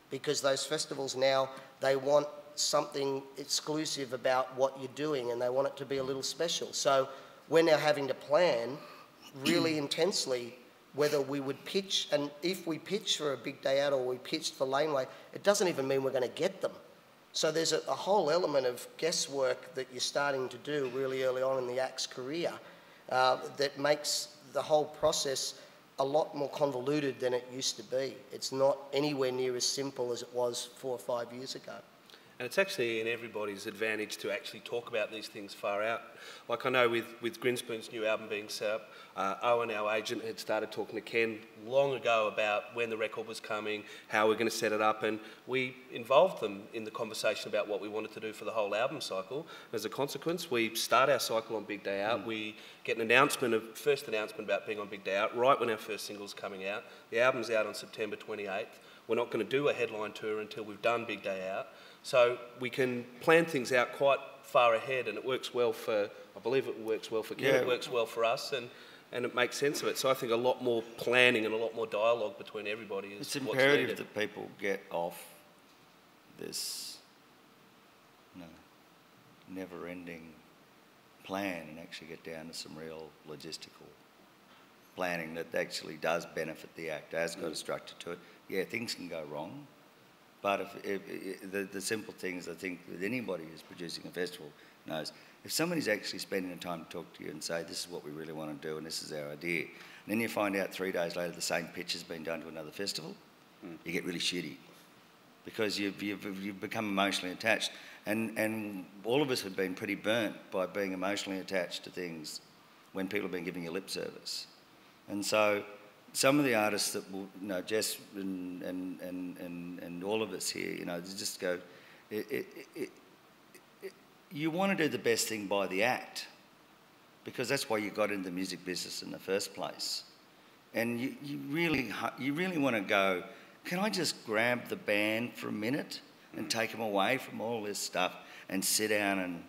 because those festivals now, they want something exclusive about what you're doing and they want it to be a little special. So we're now having to plan really intensely whether we would pitch, and if we pitch for a Big Day Out or we pitched for Laneway, it doesn't even mean we're going to get them. So there's a whole element of guesswork that you're starting to do really early on in the act's career that makes the whole process a lot more convoluted than it used to be. It's not anywhere near as simple as it was 4 or 5 years ago. And it's actually in everybody's advantage to actually talk about these things far out. Like I know with Grinspoon's new album being set up, Owen, our agent, had started talking to Ken long ago about when the record was coming, how we're going to set it up, and we involved them in the conversation about what we wanted to do for the whole album cycle. As a consequence, we start our cycle on Big Day Out. We get an first announcement about being on Big Day Out right when our first single's coming out. The album's out on September 28th. We're not going to do a headline tour until we've done Big Day Out. So we can plan things out quite far ahead, and it works well for, I believe it works well for Ken, it works well for us, and it makes sense of it. So I think a lot more planning and a lot more dialogue between everybody is It's imperative that people get off this never-ending plan and actually get down to some real logistical planning that actually does benefit the act, has got a structure to it. Yeah, things can go wrong. But the simple things, I think, that anybody who's producing a festival knows, if somebody's actually spending the time to talk to you and say, this is what we really want to do and this is our idea, and then you find out 3 days later the same pitch has been done to another festival, you get really shitty because you've become emotionally attached. And all of us have been pretty burnt by being emotionally attached to things when people have been giving you lip service. And so some of the artists that will, you know, Jess and all of us here, you know, just go, you want to do the best thing by the act because that's why you got into the music business in the first place. And you really want to go, can I just grab the band for a minute and take them away from all this stuff and sit down and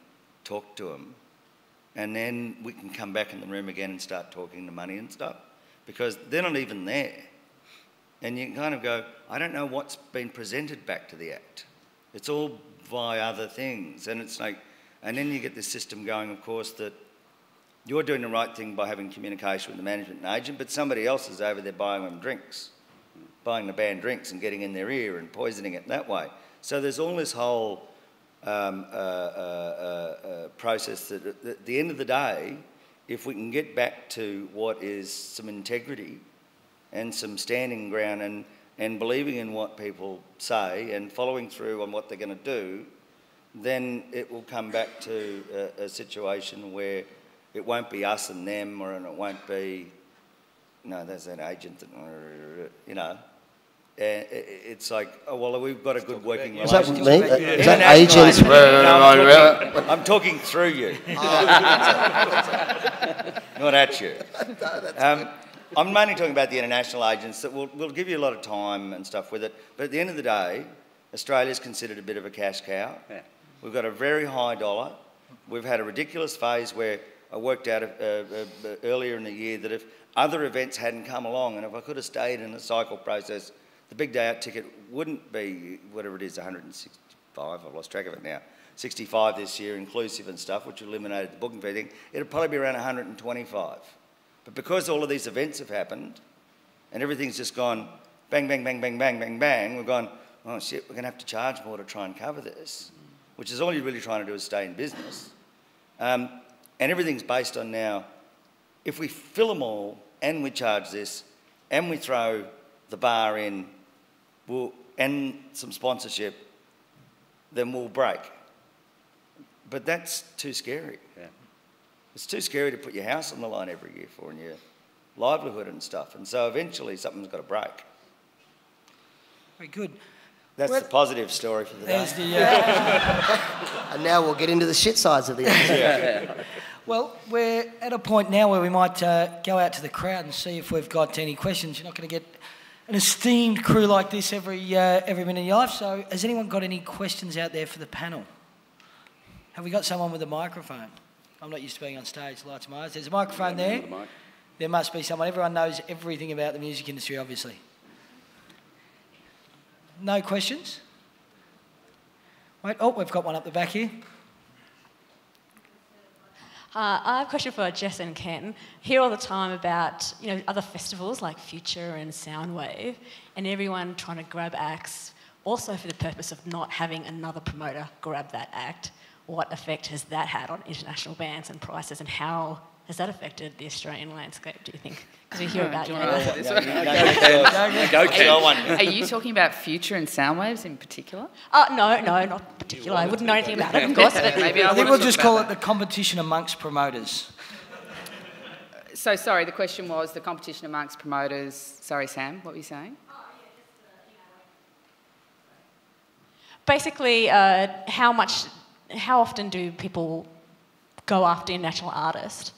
talk to them? And then we can come back in the room again and start talking the money and stuff. Because they're not even there. And you kind of go, I don't know what's been presented back to the act. It's all via other things. And it's like, and then you get this system going, of course, that you're doing the right thing by having communication with the management and agent, but somebody else is over there buying them drinks, buying the band drinks and getting in their ear and poisoning it that way. So there's all this whole process that at the end of the day, if we can get back to what is some integrity and some standing ground and believing in what people say and following through on what they're going to do, then it will come back to a situation where it won't be us and them, and it won't be, no, there's an agent that, you know. It's like, oh, well, we've got a good working relationship. Is that me? Is that agents? I'm talking through you. Not at you. I'm mainly talking about the international agents that will give you a lot of time and stuff with it. But at the end of the day, Australia's considered a bit of a cash cow. Yeah. We've got a very high dollar. We've had a ridiculous phase where I worked out earlier in the year that if other events hadn't come along and if I could have stayed in the cycle process, the big day out ticket wouldn't be whatever it is, 165, I've lost track of it now, 65 this year inclusive and stuff, which eliminated the booking fee thing. It'd probably be around 125. But because all of these events have happened and everything's just gone bang, bang, bang, bang, bang, bang, bang, we've gone, oh shit, we're going to have to charge more to try and cover this, which is all you're really trying to do is stay in business. And everything's based on now, if we fill them all and we charge this and we throw the bar in and some sponsorship, then we'll break. But that's too scary. Yeah. It's too scary to put your house on the line every year for and your livelihood and stuff. And so eventually something's got to break. Very good. That's the positive story for the day. There's the, And now we'll get into the shit sides of the answer. well, we're at a point now where we might go out to the crowd and see if we've got any questions. You're not going to get an esteemed crew like this every minute of your life. So has anyone got any questions out there for the panel? Have we got someone with a microphone? I'm not used to being on stage, lights and eyes. There's a microphone there. There must be someone. Everyone knows everything about the music industry, obviously. No questions? Wait, oh, we've got one up the back here. I have a question for Jess and Ken. Hear all the time about other festivals like Future and Soundwave, and everyone trying to grab acts, also for the purpose of not having another promoter grab that act. What effect has that had on international bands and prices, and how has that affected the Australian landscape, do you think? Because we hear about Are you talking about Future and Soundwaves in particular? No, not particular. I wouldn't know anything about it, of course. But Maybe I think we'll just call it the competition amongst promoters. So, sorry, the question was the competition amongst promoters. Sorry, Sam, what were you saying? Basically, how often do people go after a national artist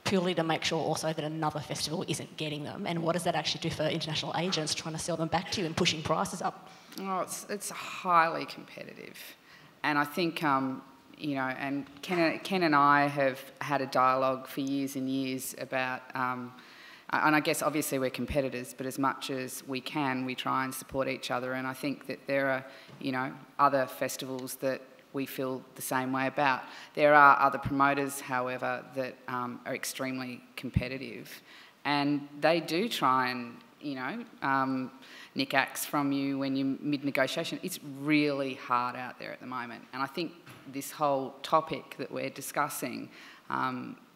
purely to make sure also that another festival isn't getting them? And what does that actually do for international agents trying to sell them back to you and pushing prices up? Oh, it's highly competitive. And I think, and Ken and I have had a dialogue for years and years about, and I guess obviously we're competitors, but as much as we can, we try and support each other. And I think that there are, other festivals that we feel the same way about. There are other promoters, however, that are extremely competitive, and they do try and, nick acts from you when you're mid-negotiation. It's really hard out there at the moment, and I think this whole topic that we're discussing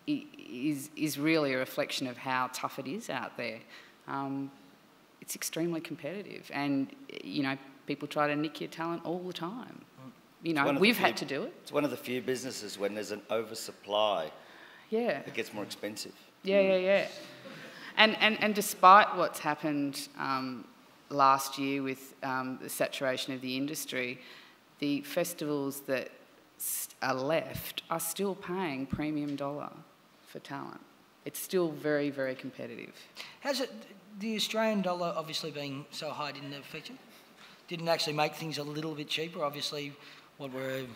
is really a reflection of how tough it is out there. It's extremely competitive, and, people try to nick your talent all the time. We've had to do it. It's one of the few businesses when there's an oversupply. Yeah. It gets more expensive. Yeah. And despite what's happened last year with the saturation of the industry, the festivals that are left are still paying premium dollar for talent. It's still very, very competitive. How's it, the Australian dollar obviously being so high didn't affect you? Didn't actually make things a little bit cheaper? Obviously, we're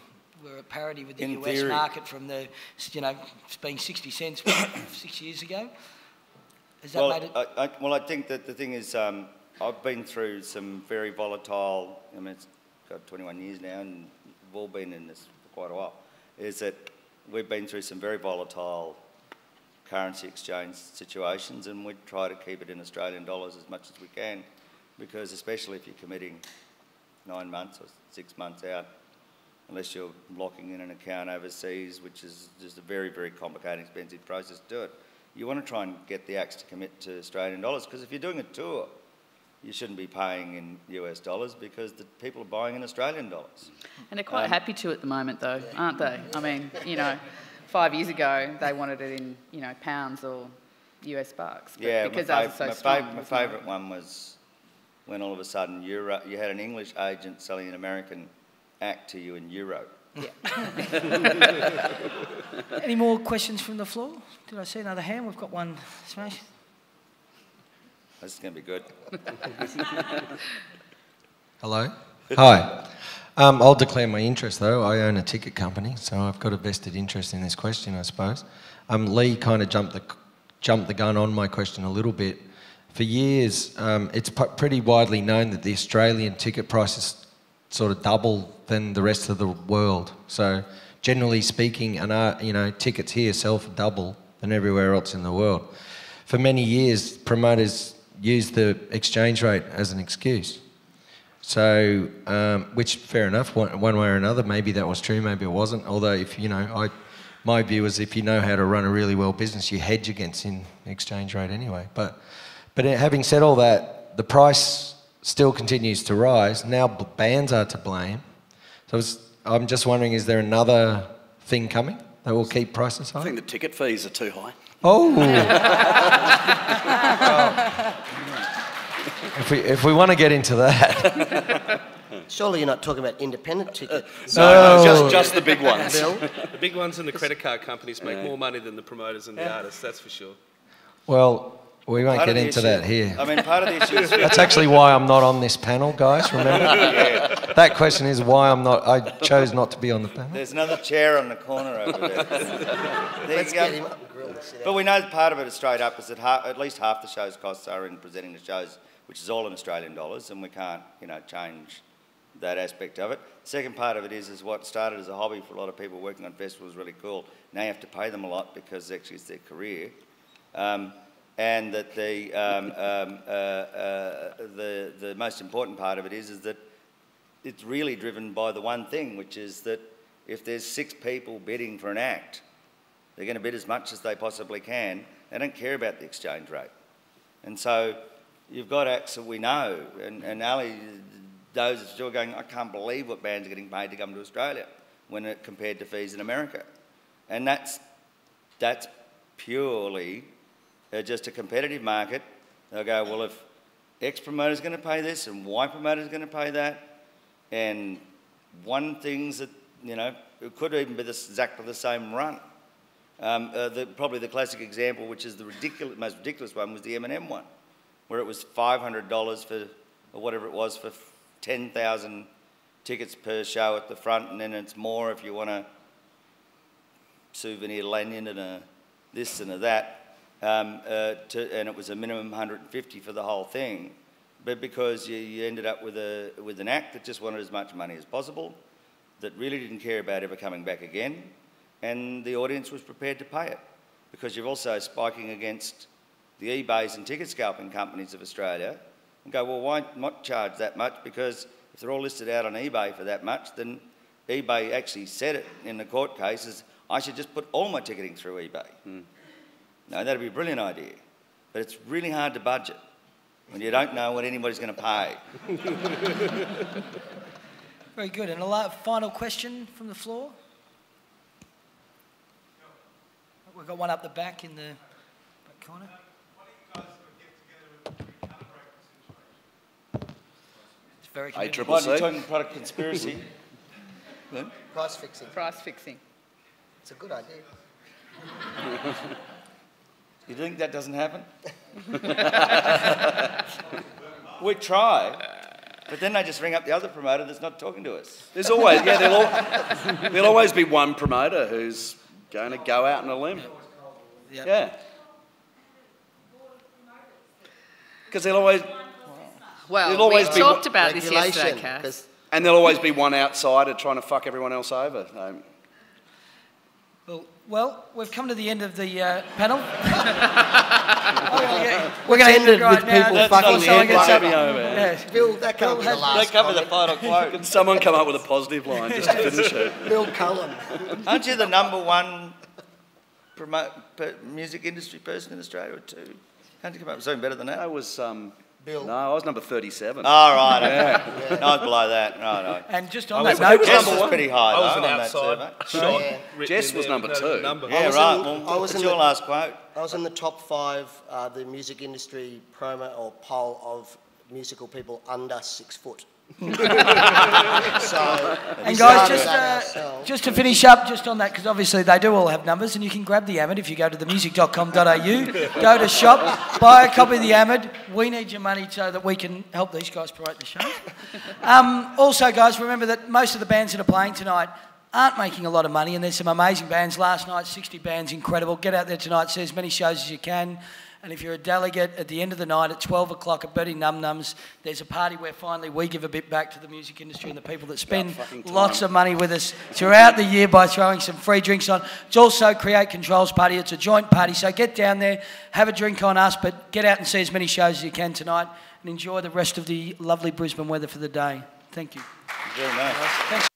at parity with the US market from the, being 60 cents 6 years ago. Has that made it? I think that the thing is, I've been through some very volatile, it's got 21 years now and we've all been in this for quite a while, is that we've been through some very volatile currency exchange situations, and we try to keep it in Australian dollars as much as we can, because especially if you're committing 9 months or 6 months out, unless you're locking in an account overseas, which is just a very, very complicated, expensive process to do it. You want to try and get the acts to commit to Australian dollars, because if you're doing a tour, you shouldn't be paying in US dollars because the people are buying in Australian dollars. And they're quite happy to at the moment, though, aren't they? I mean, 5 years ago, they wanted it in, pounds or US bucks. But Yeah, because ours is so strong. my favourite one was when all of a sudden you had an English agent selling an American act to you in euro. Yeah. Any more questions from the floor? Did I see another hand? We've got one smash. This is going to be good. Hello. Hi. I'll declare my interest though. I own a ticket company, so I've got a vested interest in this question, I suppose. Leigh kind of jumped the gun on my question a little bit. For years, it's pretty widely known that the Australian ticket price is sort of double than the rest of the world. So generally speaking, tickets here sell for double than everywhere else in the world. For many years, promoters used the exchange rate as an excuse. So, which fair enough, one way or another, maybe that was true, maybe it wasn't. Although if, my view is if you know how to run a really well business, you hedge against the exchange rate anyway. But having said all that, the price still continues to rise. Now bands are to blame. So I'm just wondering, is there another thing coming that will keep prices high? I think the ticket fees are too high. Oh! If we want to get into that. Surely you're not talking about independent tickets. No, just the big ones. Bill? The big ones and the credit card companies make more money than the promoters and the artists, that's for sure. Well, we won't get into that here. I mean, part of the issue is... That's actually why I'm not on this panel, guys, remember? Yeah. That question is why I chose not to be on the panel. There's another chair on the corner over there. Let's get him up and grill. But we know part of it is straight up is that at least half the show's costs are in presenting the shows, which is all in Australian dollars, and we can't, change that aspect of it. The second part of it is what started as a hobby for a lot of people working on festivals, really cool. Now you have to pay them a lot because actually it's their career. And that the most important part of it is that it's really driven by the one thing, which is that if there's 6 people bidding for an act, they're going to bid as much as they possibly can. They don't care about the exchange rate. And so you've got acts that we know, and Ali, those are still going, I can't believe what bands are getting paid to come to Australia when it compared to fees in America. And that's purely just a competitive market. They'll go, well, if X promoter's going to pay this and Y promoter's going to pay that, and one thing's that, it could even be exactly the same run. Probably the classic example, which is the most ridiculous one, was the M&M one, where it was $500 for, or whatever it was, for 10,000 tickets per show at the front, and then it's more if you want a souvenir lanyard and a this and a that, and it was a minimum 150 for the whole thing. But because you ended up with an act that just wanted as much money as possible, that really didn't care about ever coming back again, and the audience was prepared to pay it, because you're also spiking against the eBays and ticket scalping companies of Australia, and go, well, why not charge that much? Because if they're all listed out on eBay for that much, then eBay actually said it in the court cases, I should just put all my ticketing through eBay. No, that'd be a brilliant idea, but it's really hard to budget when you don't know what anybody's going to pay. Very good. And a final question from the floor? We've got one up the back in the back corner. It's very convenient. Why are you talking product conspiracy? Price fixing. Price fixing. It's a good idea. You think that doesn't happen? We try, but then they just ring up the other promoter that's not talking to us. There's always, there'll always be one promoter who's going to go out on a limb. Yep. Yeah. Because there'll always... Well, we talked about this yesterday, Cass. And there'll always be one outsider trying to fuck everyone else over. Well, we've come to the end of the panel. We're going to end it right now. People fucking Yes. Bill, that can't be the last That can't be the final quote. Can someone come up with a positive line just to finish it? Bill Cullen. Aren't you the #1 music industry person in Australia, or 2? Can't you come up with something better than that? I was... Bill. No, I was number 37. Oh, right. Yeah. No, I was below that. No. And just on that note... Jess was pretty high, I was though, an on outside. that survey. Jess was number 2. Yeah, right. Well, what's your last quote? I was in the top 5, the music industry promo or poll of musical people under 6 foot. So, and guys, just to finish up just on that, because obviously they do all have numbers, and you can grab the AMID if you go to themusic.com.au, go to shop, buy a copy of the AMID. We need your money so that we can help these guys promote the show. Also, guys, remember that most of the bands that are playing tonight aren't making a lot of money, and there's some amazing bands. Last night, 60 bands, incredible. Get out there tonight, see as many shows as you can. And if you're a delegate, at the end of the night at 12 o'clock at Birdie Num Nums, there's a party where finally we give a bit back to the music industry and the people that spend lots of money with us throughout the year by throwing some free drinks on. It's also Create Control's party. It's a joint party, so get down there, have a drink on us, but get out and see as many shows as you can tonight and enjoy the rest of the lovely Brisbane weather for the day. Thank you. Very nice. Thanks.